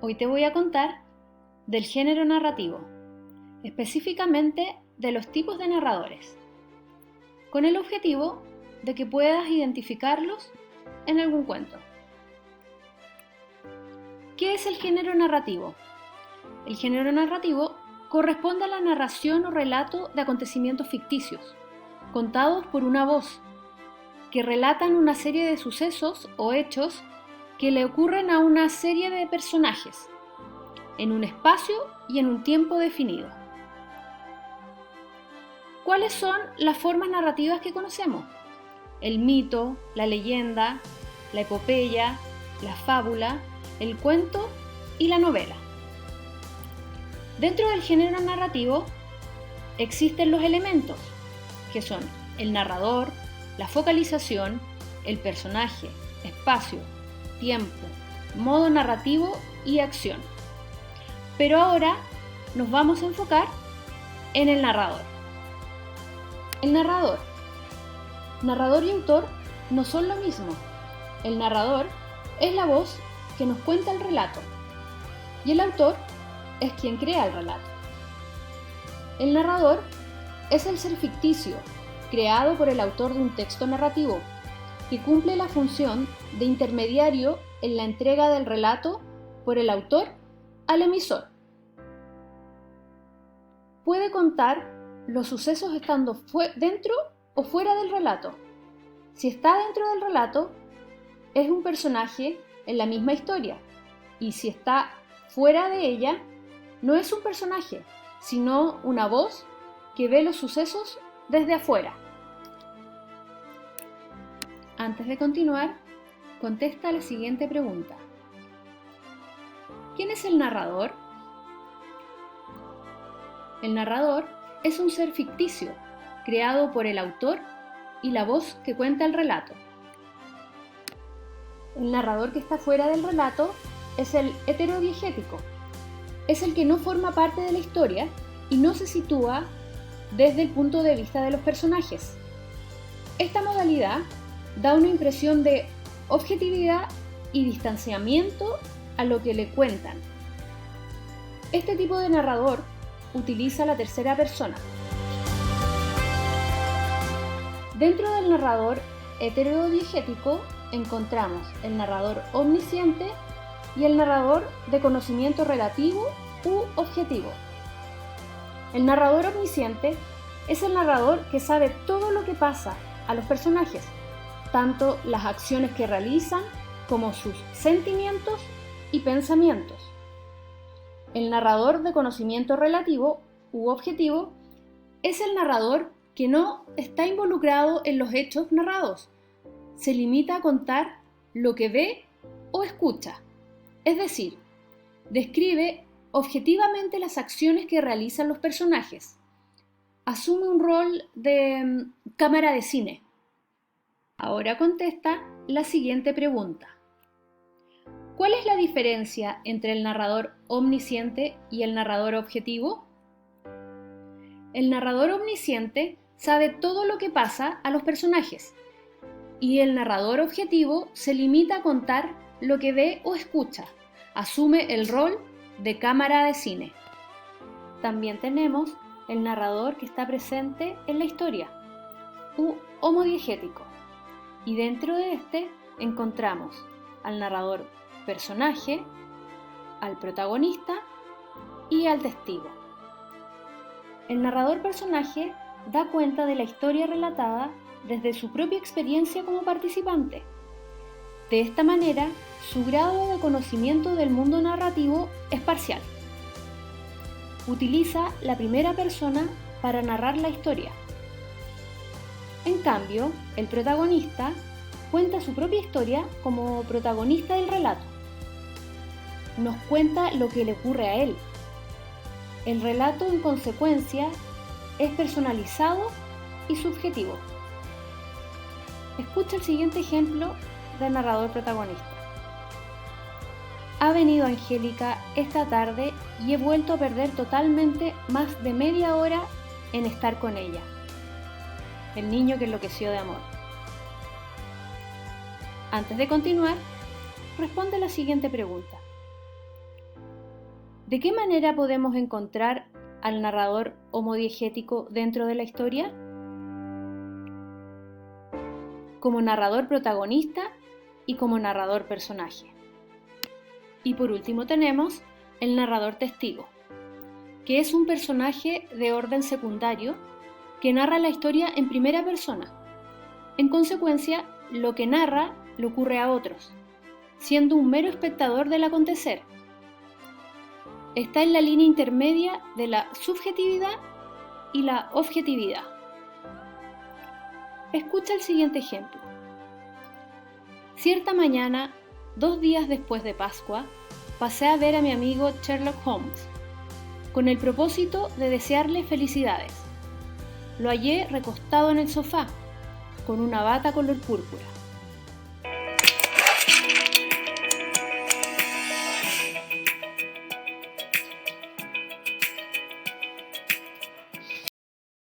Hoy te voy a contar del género narrativo, específicamente de los tipos de narradores, con el objetivo de que puedas identificarlos en algún cuento. ¿Qué es el género narrativo? El género narrativo corresponde a la narración o relato de acontecimientos ficticios, contados por una voz, que relatan una serie de sucesos o hechos que le ocurren a una serie de personajes, en un espacio y en un tiempo definido. ¿Cuáles son las formas narrativas que conocemos? El mito, la leyenda, la epopeya, la fábula, el cuento y la novela. Dentro del género narrativo existen los elementos, que son el narrador, la focalización, el personaje, espacio, tiempo, modo narrativo y acción. Pero ahora nos vamos a enfocar en el narrador. El narrador y autor no son lo mismo. El narrador es la voz que nos cuenta el relato y el autor es quien crea el relato. El narrador es el ser ficticio creado por el autor de un texto narrativo que cumple la función de intermediario en la entrega del relato por el autor al emisor. Puede contar los sucesos estando dentro o fuera del relato. Si está dentro del relato, es un personaje en la misma historia, y si está fuera de ella, no es un personaje, sino una voz que ve los sucesos desde afuera. Antes de continuar, contesta la siguiente pregunta. ¿Quién es el narrador? El narrador es un ser ficticio, creado por el autor y la voz que cuenta el relato. El narrador que está fuera del relato es el heterodiegético. Es el que no forma parte de la historia y no se sitúa desde el punto de vista de los personajes. Esta modalidad da una impresión de objetividad y distanciamiento a lo que le cuentan. Este tipo de narrador utiliza la tercera persona. Dentro del narrador heterodiegético encontramos el narrador omnisciente y el narrador de conocimiento relativo u objetivo. El narrador omnisciente es el narrador que sabe todo lo que pasa a los personajes, tanto las acciones que realizan como sus sentimientos y pensamientos. El narrador de conocimiento relativo u objetivo es el narrador que no está involucrado en los hechos narrados. Se limita a contar lo que ve o escucha. Es decir, describe objetivamente las acciones que realizan los personajes. Asume un rol de cámara de cine. Ahora contesta la siguiente pregunta. ¿Cuál es la diferencia entre el narrador omnisciente y el narrador objetivo? El narrador omnisciente sabe todo lo que pasa a los personajes y el narrador objetivo se limita a contar lo que ve o escucha. Asume el rol de cámara de cine. También tenemos el narrador que está presente en la historia, u homodiegético, y dentro de este encontramos al narrador personaje, al protagonista y al testigo. El narrador personaje da cuenta de la historia relatada desde su propia experiencia como participante. De esta manera, su grado de conocimiento del mundo narrativo es parcial. Utiliza la primera persona para narrar la historia. En cambio, el protagonista cuenta su propia historia como protagonista del relato. Nos cuenta lo que le ocurre a él. El relato, en consecuencia, es personalizado y subjetivo. Escucha el siguiente ejemplo de narrador protagonista. Ha venido Angélica esta tarde y he vuelto a perder totalmente más de media hora en estar con ella. El niño que enloqueció de amor. Antes de continuar, responde la siguiente pregunta. ¿De qué manera podemos encontrar al narrador homodiegético dentro de la historia? Como narrador protagonista y como narrador personaje. Y por último tenemos el narrador testigo, que es un personaje de orden secundario que narra la historia en primera persona. En consecuencia, lo que narra le ocurre a otros, siendo un mero espectador del acontecer. Está en la línea intermedia de la subjetividad y la objetividad. Escucha el siguiente ejemplo. Cierta mañana, 2 días después de Pascua, pasé a ver a mi amigo Sherlock Holmes, con el propósito de desearle felicidades. Lo hallé recostado en el sofá, con una bata color púrpura.